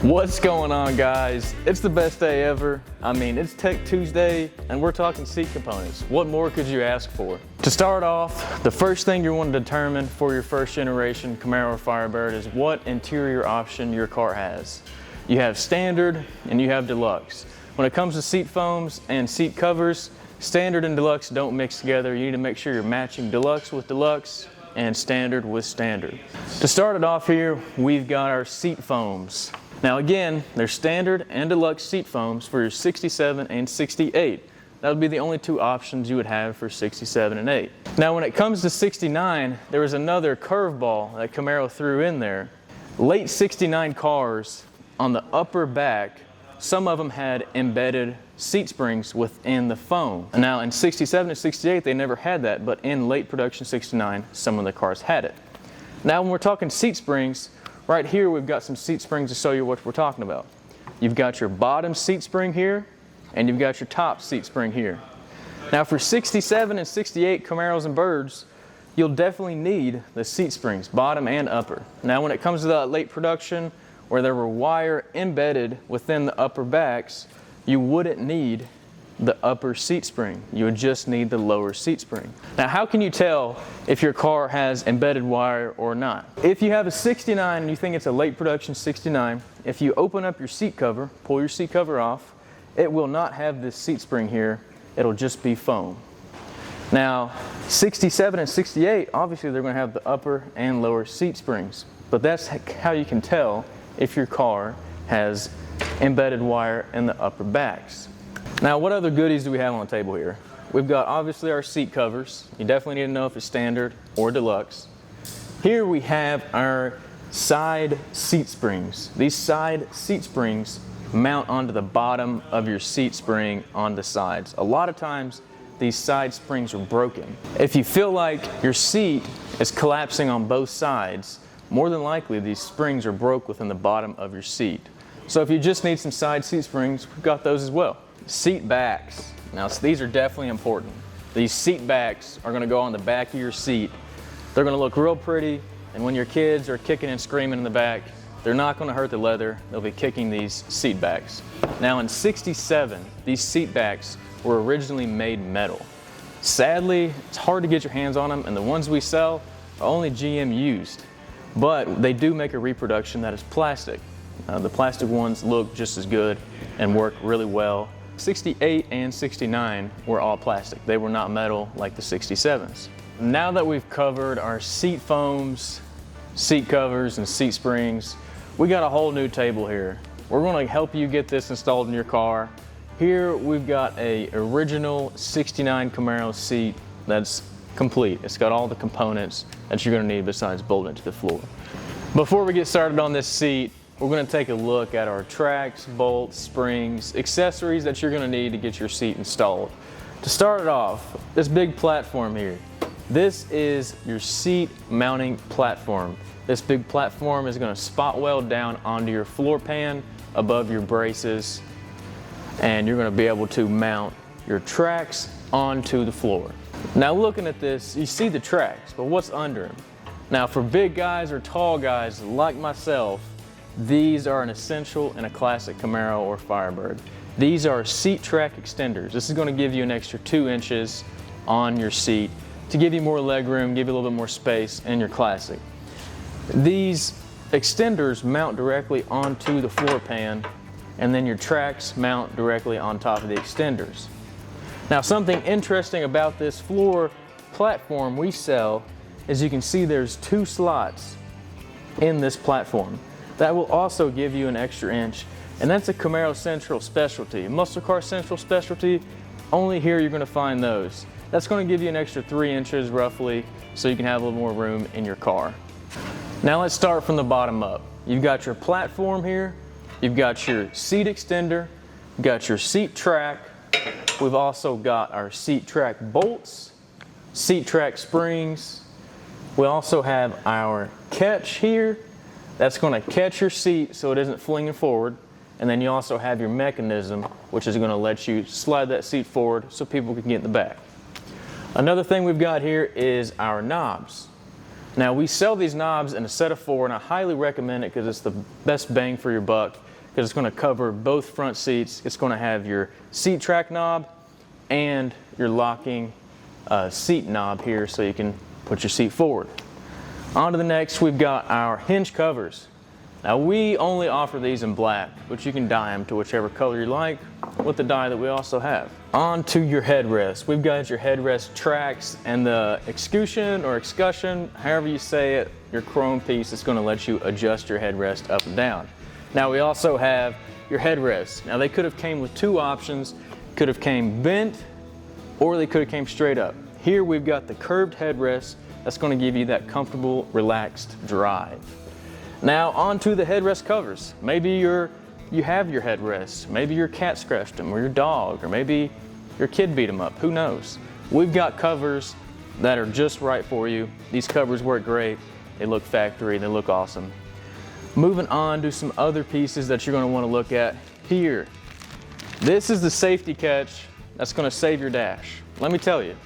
What's going on, guys? It's the best day ever. I mean, it's Tech Tuesday and we're talking seat components. What more could you ask for? To start off, the first thing you want to determine for your first generation Camaro Firebird is what interior option your car has. You have standard and you have deluxe. When it comes to seat foams and seat covers, standard and deluxe don't mix together. You need to make sure you're matching deluxe with deluxe and standard with standard. To start it off here, we've got our seat foams. Now again, there's standard and deluxe seat foams for your 67 and 68. That would be the only two options you would have for 67 and 8. Now when it comes to 69, there was another curveball that Camaro threw in there. Late 69 cars, on the upper back, some of them had embedded seat springs within the foam. Now in 67 and 68, they never had that, but in late production 69, some of the cars had it. Now when we're talking seat springs, right here we've got some seat springs to show you what we're talking about. You've got your bottom seat spring here, and you've got your top seat spring here. Now for 67 and 68 Camaros and Birds, you'll definitely need the seat springs, bottom and upper. Now when it comes to the late production, where there were wire embedded within the upper backs, you wouldn't need the upper seat spring. You would just need the lower seat spring. Now how can you tell if your car has embedded wire or not? If you have a 69 and you think it's a late production 69, if you open up your seat cover, pull your seat cover off, it will not have this seat spring here. It'll just be foam. Now 67 and 68, obviously they're going to have the upper and lower seat springs, but that's how you can tell if your car has embedded wire in the upper backs. Now what other goodies do we have on the table here? We've got obviously our seat covers. You definitely need to know if it's standard or deluxe. Here we have our side seat springs. These side seat springs mount onto the bottom of your seat spring on the sides. A lot of times these side springs are broken. If you feel like your seat is collapsing on both sides, more than likely these springs are broke within the bottom of your seat. So if you just need some side seat springs, we've got those as well. Seat backs. Now these are definitely important. These seat backs are going to go on the back of your seat. They're going to look real pretty, and when your kids are kicking and screaming in the back, they're not going to hurt the leather. They'll be kicking these seat backs. Now in 67, these seat backs were originally made metal. Sadly, it's hard to get your hands on them, and the ones we sell are only GM used. But they do make a reproduction that is plastic. The plastic ones look just as good and work really well. 68 and 69 were all plastic. They were not metal like the 67s. Now that we've covered our seat foams, seat covers, and seat springs, we got a whole new table here. We're going to help you get this installed in your car. Here we've got a original 69 Camaro seat that's complete. It's got all the components that you're going to need besides bolting it to the floor. Before we get started on this seat, we're going to take a look at our tracks, bolts, springs, accessories that you're going to need to get your seat installed. To start it off, this big platform here. This is your seat mounting platform. This big platform is going to spot weld down onto your floor pan above your braces, and you're going to be able to mount your tracks onto the floor. Now looking at this, you see the tracks, but what's under them? Now for big guys or tall guys like myself, these are an essential in a classic Camaro or Firebird. These are seat track extenders. This is going to give you an extra 2 inches on your seat to give you more leg room, give you a little bit more space in your classic. These extenders mount directly onto the floor pan, and then your tracks mount directly on top of the extenders. Now something interesting about this floor platform we sell is you can see there's 2 slots in this platform. That will also give you an extra inch, and that's a Camaro Central specialty. Muscle car Central specialty, only here you're going to find those. That's going to give you an extra 3 inches roughly, so you can have a little more room in your car. Now let's start from the bottom up. You've got your platform here, you've got your seat extender, you've got your seat track. We've also got our seat track bolts, seat track springs. We also have our catch here. That's going to catch your seat so it isn't flinging forward. And then you also have your mechanism, which is going to let you slide that seat forward so people can get in the back. Another thing we've got here is our knobs. Now we sell these knobs in a set of 4, and I highly recommend it because it's the best bang for your buck. because it's going to cover both front seats. It's going to have your seat track knob and your locking seat knob here so you can put your seat forward. On to the next, we've got our hinge covers. Now we only offer these in black, but you can dye them to whichever color you like with the dye that we also have. On to your headrest. We've got your headrest tracks and the excussion or excussion, however you say it, your chrome piece is going to let you adjust your headrest up and down. Now we also have your headrests. Now they could have came with two options, could have came bent or they could have came straight up. Here we've got the curved headrest that's going to give you that comfortable, relaxed drive. Now onto the headrest covers. Maybe you have your headrests, maybe your cat scratched them or your dog, or maybe your kid beat them up, who knows. We've got covers that are just right for you. These covers work great, they look factory, they look awesome. Moving on to some other pieces that you're going to want to look at here. This is the safety catch that's going to save your dash. Let me tell you,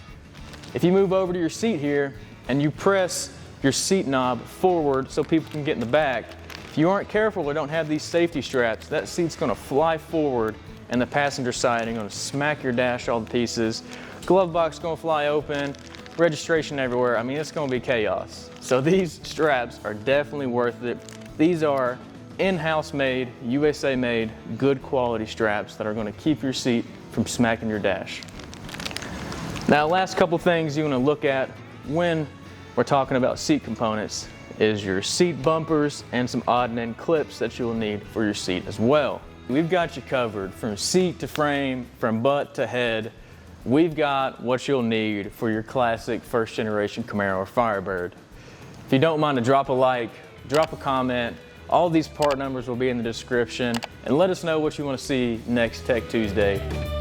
if you move over to your seat here and you press your seat knob forward so people can get in the back, if you aren't careful or don't have these safety straps, that seat's going to fly forward and the passenger side is going to smack your dash all to pieces. Glove box going to fly open, registration everywhere. I mean, it's going to be chaos. So these straps are definitely worth it. These are in-house made, USA made, good quality straps that are going to keep your seat from smacking your dash. Now, last couple things you want to look at when we're talking about seat components is your seat bumpers and some odd and end clips that you'll need for your seat as well. We've got you covered from seat to frame, from butt to head. We've got what you'll need for your classic first generation Camaro or Firebird. If you don't mind to drop a like, drop a comment. All these part numbers will be in the description, and let us know what you want to see next Tech Tuesday.